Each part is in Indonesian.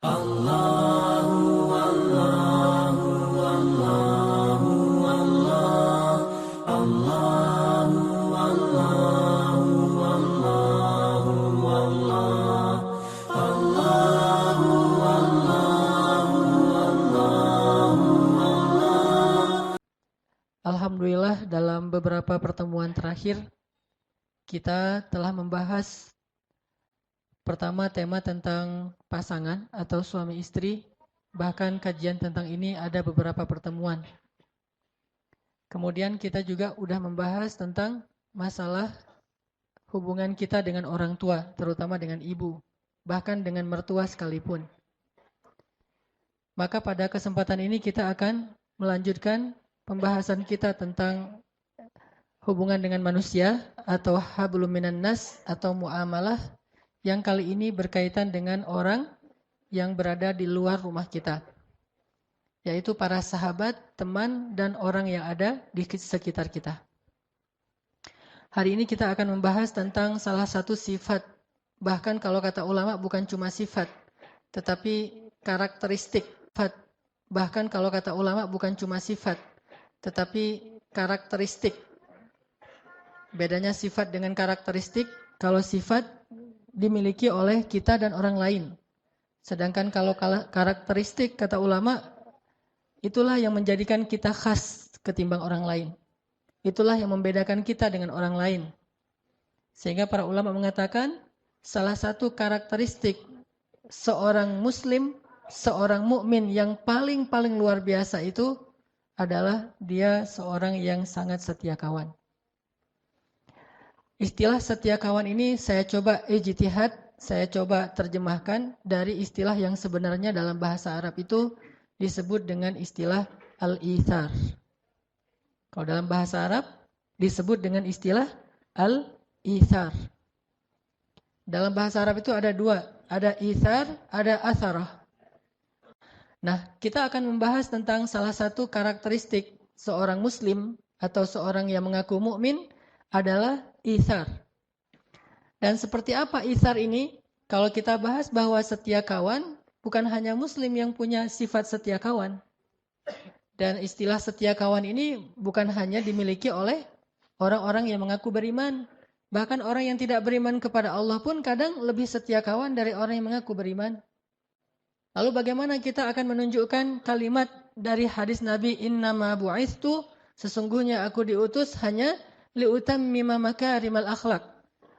Allahu Allahu Allahu Allah Allahu Allahu Allahu Allah Allahu Allahu Allahu Allah. Alhamdulillah, dalam beberapa pertemuan terakhir kita telah membahas pertama tema tentang pasangan atau suami istri. Bahkan kajian tentang ini ada beberapa pertemuan. Kemudian kita juga sudah membahas tentang masalah hubungan kita dengan orang tua, terutama dengan ibu, bahkan dengan mertua sekalipun. Maka pada kesempatan ini kita akan melanjutkan pembahasan kita tentang hubungan dengan manusia atau hablum minan nas atau muamalah, yang kali ini berkaitan dengan orang yang berada di luar rumah kita, yaitu para sahabat, teman, dan orang yang ada di sekitar kita. Hari ini kita akan membahas tentang salah satu sifat, bahkan kalau kata ulama bukan cuma sifat, tetapi karakteristik. Bahkan kalau kata ulama bukan cuma sifat, tetapi karakteristik. Bedanya sifat dengan karakteristik, kalau sifat dimiliki oleh kita dan orang lain. Sedangkan kalau karakteristik, kata ulama, itulah yang menjadikan kita khas ketimbang orang lain. Itulah yang membedakan kita dengan orang lain. Sehingga para ulama mengatakan, salah satu karakteristik seorang muslim, seorang mukmin yang paling luar biasa itu adalah dia seorang yang sangat setia kawan. Istilah setia kawan ini saya coba ijtihad, saya coba terjemahkan dari istilah yang sebenarnya dalam bahasa Arab itu disebut dengan istilah al-ithar. Kalau dalam bahasa Arab disebut dengan istilah al-ithar. Dalam bahasa Arab itu ada dua, ada ithar, ada atharah. Nah, kita akan membahas tentang salah satu karakteristik seorang muslim atau seorang yang mengaku mukmin adalah ithar. Dan seperti apa ithar ini? Kalau kita bahas bahwa setia kawan, bukan hanya muslim yang punya sifat setia kawan. Dan istilah setia kawan ini bukan hanya dimiliki oleh orang-orang yang mengaku beriman. Bahkan orang yang tidak beriman kepada Allah pun kadang lebih setia kawan dari orang yang mengaku beriman. Lalu bagaimana kita akan menunjukkan kalimat dari hadis Nabi, innama bu'ithu, sesungguhnya aku diutus hanya liutammima makarimal akhlak,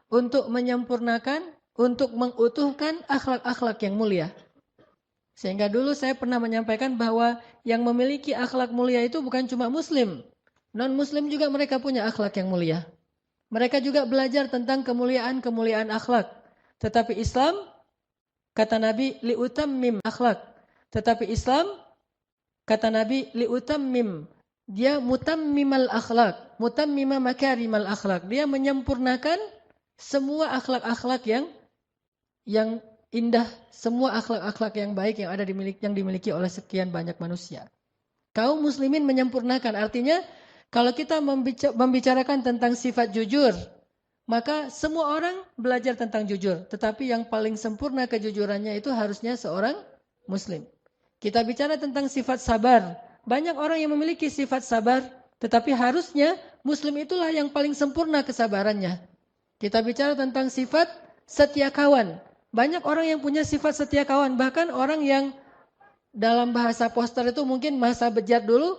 untuk menyempurnakan, untuk mengutuhkan akhlak-akhlak yang mulia. Sehingga dulu saya pernah menyampaikan bahwa yang memiliki akhlak mulia itu bukan cuma muslim, non-muslim juga mereka punya akhlak yang mulia. Mereka juga belajar tentang kemuliaan akhlak. Tetapi Islam, kata Nabi, liutammim akhlak. Tetapi Islam, kata Nabi, liutammim, dia mutammimal akhlak, mutammima makarimal akhlak. Dia menyempurnakan semua akhlak-akhlak yang indah, semua akhlak-akhlak yang baik yang dimiliki oleh sekian banyak manusia. Kaum muslimin menyempurnakan, artinya kalau kita membicarakan tentang sifat jujur, maka semua orang belajar tentang jujur. Tetapi yang paling sempurna kejujurannya itu harusnya seorang muslim. Kita bicara tentang sifat sabar. Banyak orang yang memiliki sifat sabar, tetapi harusnya muslim itulah yang paling sempurna kesabarannya. Kita bicara tentang sifat setia kawan. Banyak orang yang punya sifat setia kawan. Bahkan orang yang dalam bahasa poster itu mungkin masa bejat dulu.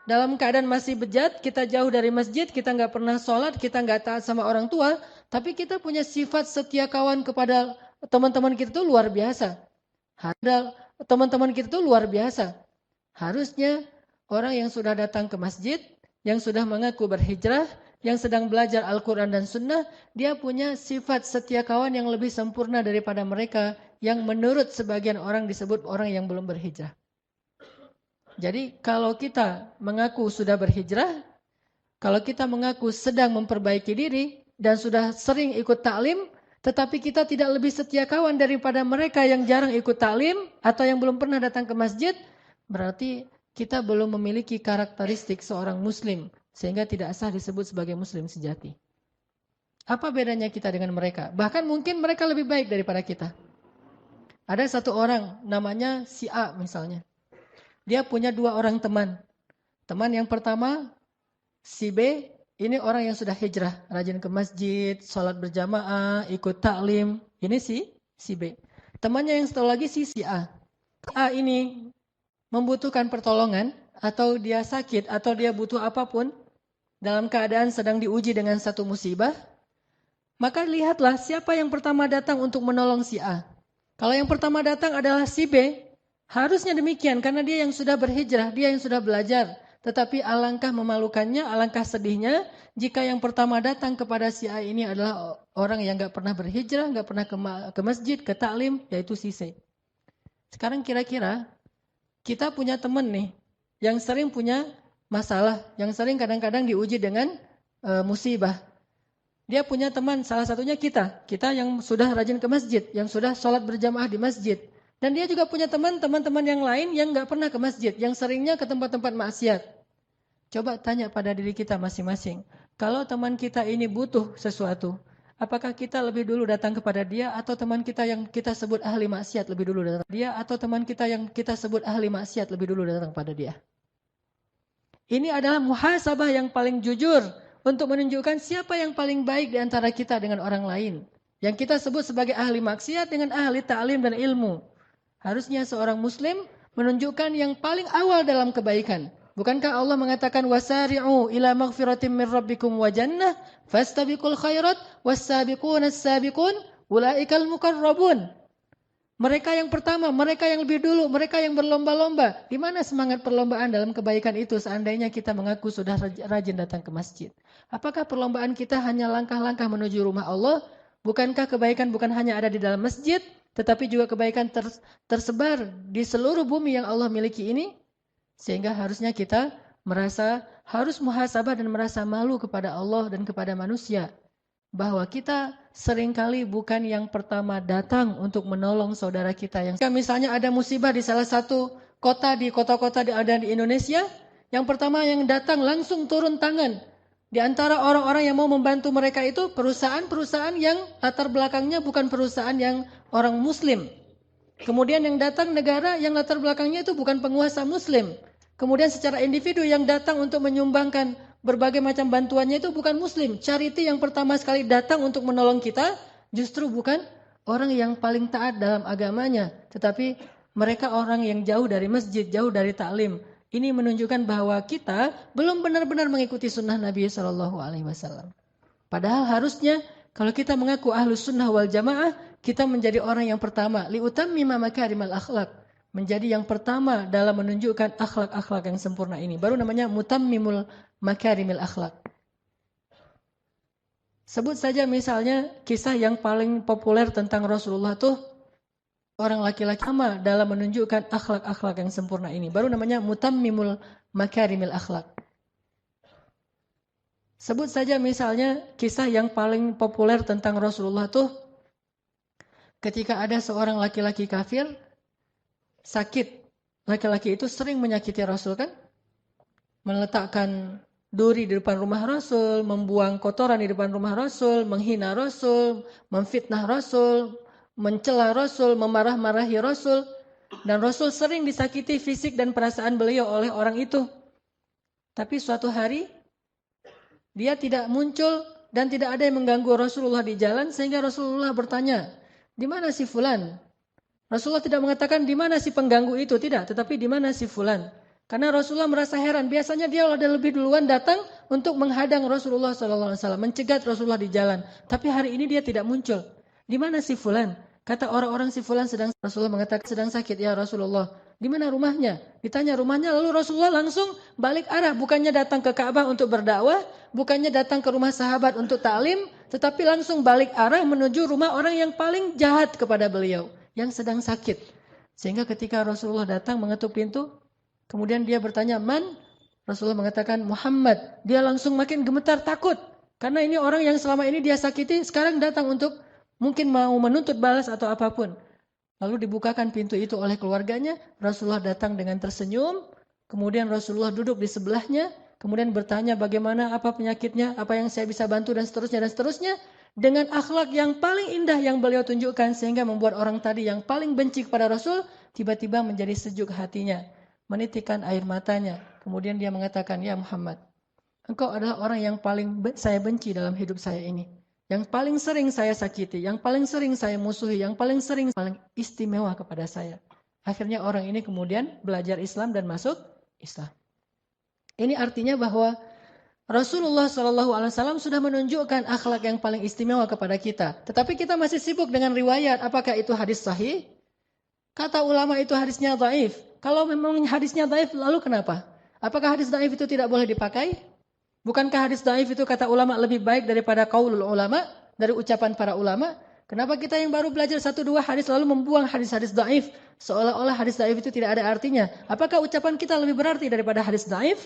Dalam keadaan masih bejat, kita jauh dari masjid, kita nggak pernah sholat, kita nggak taat sama orang tua. Tapi kita punya sifat setia kawan kepada teman-teman kita itu luar biasa. Teman-teman kita itu luar biasa. Harusnya orang yang sudah datang ke masjid, yang sudah mengaku berhijrah, yang sedang belajar Al-Quran dan Sunnah, dia punya sifat setia kawan yang lebih sempurna daripada mereka yang menurut sebagian orang disebut orang yang belum berhijrah. Jadi kalau kita mengaku sudah berhijrah, kalau kita mengaku sedang memperbaiki diri dan sudah sering ikut taklim, tetapi kita tidak lebih setia kawan daripada mereka yang jarang ikut taklim atau yang belum pernah datang ke masjid, berarti kita belum memiliki karakteristik seorang muslim, sehingga tidak sah disebut sebagai muslim sejati. Apa bedanya kita dengan mereka? Bahkan mungkin mereka lebih baik daripada kita. Ada satu orang namanya si A misalnya. Dia punya 2 orang teman. Teman yang pertama si B, ini orang yang sudah hijrah, rajin ke masjid, sholat berjamaah, ikut taklim. Ini si B. Temannya yang satu lagi si A. A ini membutuhkan pertolongan atau dia sakit atau dia butuh apapun dalam keadaan sedang diuji dengan satu musibah, maka lihatlah siapa yang pertama datang untuk menolong si A. Kalau yang pertama datang adalah si B, harusnya demikian karena dia yang sudah berhijrah, dia yang sudah belajar. Tetapi alangkah memalukannya, alangkah sedihnya jika yang pertama datang kepada si A ini adalah orang yang gak pernah berhijrah, gak pernah ke masjid, ke taklim, yaitu si C. Sekarang kira-kira kita punya teman nih yang sering punya masalah, yang sering kadang-kadang diuji dengan musibah. Dia punya teman, salah satunya kita yang sudah rajin ke masjid, yang sudah sholat berjamaah di masjid. Dan dia juga punya teman-teman yang lain yang gak pernah ke masjid, yang seringnya ke tempat-tempat maksiat. Coba tanya pada diri kita masing-masing, kalau teman kita ini butuh sesuatu, apakah kita lebih dulu datang kepada dia atau teman kita yang kita sebut ahli maksiat lebih dulu datang dia atau teman kita yang kita sebut ahli maksiat lebih dulu datang pada dia? Ini adalah muhasabah yang paling jujur untuk menunjukkan siapa yang paling baik di antara kita dengan orang lain. Yang kita sebut sebagai ahli maksiat dengan ahli ta'lim dan ilmu. Harusnya seorang muslim menunjukkan yang paling awal dalam kebaikan. Bukankah Allah mengatakan wasari'u ila maghfiratin min rabbikum wa jannah fastabiqul khairat was-sabiquna as-sabiqun ulaikal muqarrabun. Mereka yang pertama, mereka yang lebih dulu, mereka yang berlomba-lomba. Di mana semangat perlombaan dalam kebaikan itu seandainya kita mengaku sudah rajin datang ke masjid? Apakah perlombaan kita hanya langkah-langkah menuju rumah Allah? Bukankah kebaikan bukan hanya ada di dalam masjid, tetapi juga kebaikan tersebar di seluruh bumi yang Allah miliki ini? Sehingga harusnya kita merasa harus muhasabah dan merasa malu kepada Allah dan kepada manusia. Bahwa kita seringkali bukan yang pertama datang untuk menolong saudara kita. Yang misalnya ada musibah di salah satu kota di kota-kota ada di Indonesia, yang pertama yang datang langsung turun tangan. Di antara orang-orang yang mau membantu mereka itu perusahaan-perusahaan yang latar belakangnya bukan perusahaan yang orang muslim. Kemudian yang datang negara yang latar belakangnya itu bukan penguasa muslim. Kemudian secara individu yang datang untuk menyumbangkan berbagai macam bantuannya itu bukan muslim. Charity yang pertama sekali datang untuk menolong kita justru bukan orang yang paling taat dalam agamanya. Tetapi mereka orang yang jauh dari masjid, jauh dari taklim. Ini menunjukkan bahwa kita belum benar-benar mengikuti sunnah Nabi SAW. Padahal harusnya kalau kita mengaku ahlus sunnah wal jamaah, kita menjadi orang yang pertama. Liutammima makarimal akhlak. Menjadi yang pertama dalam menunjukkan akhlak-akhlak yang sempurna ini. Baru namanya mutammimul makarimil akhlak. Sebut saja misalnya kisah yang paling populer tentang Rasulullah tuh orang laki-laki sama dalam menunjukkan akhlak-akhlak yang sempurna ini. Baru namanya mutammimul makarimil akhlak. Sebut saja misalnya kisah yang paling populer tentang Rasulullah tuh ketika ada seorang laki-laki kafir sakit. Laki-laki itu sering menyakiti Rasul kan? Meletakkan duri di depan rumah Rasul, membuang kotoran di depan rumah Rasul, menghina Rasul, memfitnah Rasul, mencela Rasul, memarah-marahi Rasul. Dan Rasul sering disakiti fisik dan perasaan beliau oleh orang itu. Tapi suatu hari dia tidak muncul dan tidak ada yang mengganggu Rasulullah di jalan sehingga Rasulullah bertanya, "Di mana si fulan?" Rasulullah tidak mengatakan di mana si pengganggu itu, tidak, tetapi di mana si fulan. Karena Rasulullah merasa heran, biasanya dia ada lebih duluan datang untuk menghadang Rasulullah SAW, mencegat Rasulullah di jalan. Tapi hari ini dia tidak muncul. Di mana si fulan? Kata orang-orang si fulan Rasulullah mengatakan sedang sakit ya Rasulullah. Di mana rumahnya? Ditanya rumahnya, lalu Rasulullah langsung balik arah. Bukannya datang ke Ka'bah untuk berdakwah, bukannya datang ke rumah sahabat untuk ta'lim, tetapi langsung balik arah menuju rumah orang yang paling jahat kepada beliau, yang sedang sakit. Sehingga ketika Rasulullah datang mengetuk pintu, kemudian dia bertanya, "Man?" Rasulullah mengatakan, "Muhammad." Dia langsung makin gemetar takut. Karena ini orang yang selama ini dia sakiti, sekarang datang untuk mungkin mau menuntut balas atau apapun. Lalu dibukakan pintu itu oleh keluarganya. Rasulullah datang dengan tersenyum. Kemudian Rasulullah duduk di sebelahnya. Kemudian bertanya bagaimana, apa penyakitnya, apa yang saya bisa bantu dan seterusnya dan seterusnya. dengan akhlak yang paling indah yang beliau tunjukkan sehingga membuat orang tadi yang paling benci kepada Rasul tiba-tiba menjadi sejuk hatinya, menitikkan air matanya. Kemudian dia mengatakan, "Ya Muhammad, engkau adalah orang yang paling saya benci dalam hidup saya ini. Yang paling sering saya sakiti, yang paling sering saya musuhi, yang paling istimewa kepada saya." Akhirnya orang ini kemudian belajar Islam dan masuk Islam. Ini artinya bahwa Rasulullah SAW sudah menunjukkan akhlak yang paling istimewa kepada kita. Tetapi kita masih sibuk dengan riwayat. Apakah itu hadis sahih? Kata ulama itu hadisnya dhaif. Kalau memang hadisnya dhaif, lalu kenapa? Apakah hadis dhaif itu tidak boleh dipakai? Bukankah hadis dhaif itu kata ulama lebih baik daripada qaulul ulama, dari ucapan para ulama? Kenapa kita yang baru belajar 1-2 hadis lalu membuang hadis-hadis dhaif? Seolah-olah hadis dhaif itu tidak ada artinya. Apakah ucapan kita lebih berarti daripada hadis dhaif?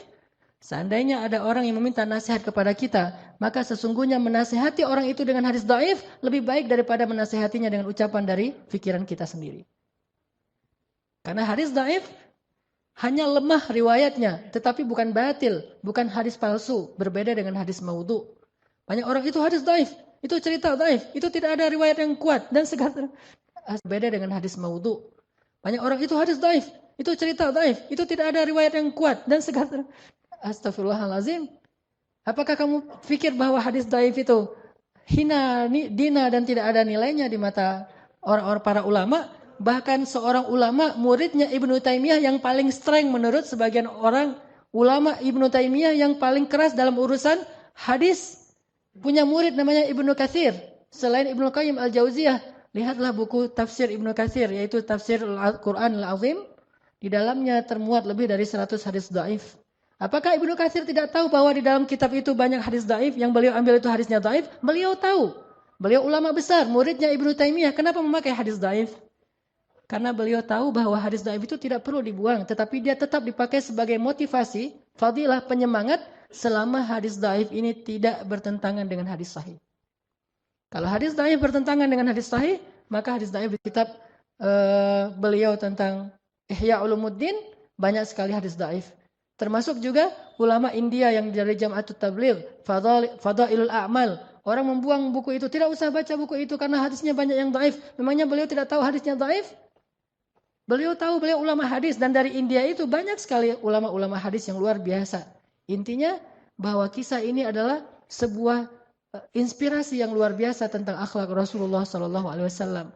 Seandainya ada orang yang meminta nasihat kepada kita, maka sesungguhnya menasihati orang itu dengan hadis dhaif lebih baik daripada menasihatinya dengan ucapan dari pikiran kita sendiri. Karena hadis dhaif hanya lemah riwayatnya, tetapi bukan batil, bukan hadis palsu, berbeda dengan hadis maudhu. Banyak orang itu hadis dhaif, itu cerita dhaif, itu tidak ada riwayat yang kuat dan segala berbeda dengan hadis maudhu. Banyak orang itu hadis dhaif, itu cerita dhaif, itu tidak ada riwayat yang kuat dan segala. Astagfirullahalazim. Apakah kamu pikir bahwa hadis dhaif itu hina, dina dan tidak ada nilainya di mata orang-orang para ulama? Bahkan seorang ulama, muridnya Ibnu Taimiyah yang paling streng menurut sebagian orang, ulama Ibnu Taimiyah yang paling keras dalam urusan hadis, punya murid namanya Ibnu Katsir. Selain Ibnu Qayyim Al-Jauziyah, lihatlah buku tafsir Ibnu Katsir, yaitu tafsir Al-Quran Al-Azim. Di dalamnya termuat lebih dari 100 hadis dhaif. Apakah Ibnu Katsir tidak tahu bahwa di dalam kitab itu banyak hadis dhaif, yang beliau ambil itu hadisnya dhaif? Beliau tahu. Beliau ulama besar, muridnya Ibnu Taimiyah. Kenapa memakai hadis dhaif? Karena beliau tahu bahwa hadis dhaif itu tidak perlu dibuang, tetapi dia tetap dipakai sebagai motivasi, fadilah, penyemangat, selama hadis dhaif ini tidak bertentangan dengan hadis sahih. Kalau hadis dhaif bertentangan dengan hadis sahih, maka hadis dhaif di kitab beliau tentang Ihya Ulumuddin, banyak sekali hadis dhaif. Termasuk juga ulama India yang dari Jam'atut Tabligh, Fadailul A'mal. Orang membuang buku itu, tidak usah baca buku itu karena hadisnya banyak yang dhaif. Memangnya beliau tidak tahu hadisnya dhaif? Beliau tahu, beliau ulama hadis, dan dari India itu banyak sekali ulama-ulama hadis yang luar biasa. Intinya bahwa kisah ini adalah sebuah inspirasi yang luar biasa tentang akhlak Rasulullah SAW.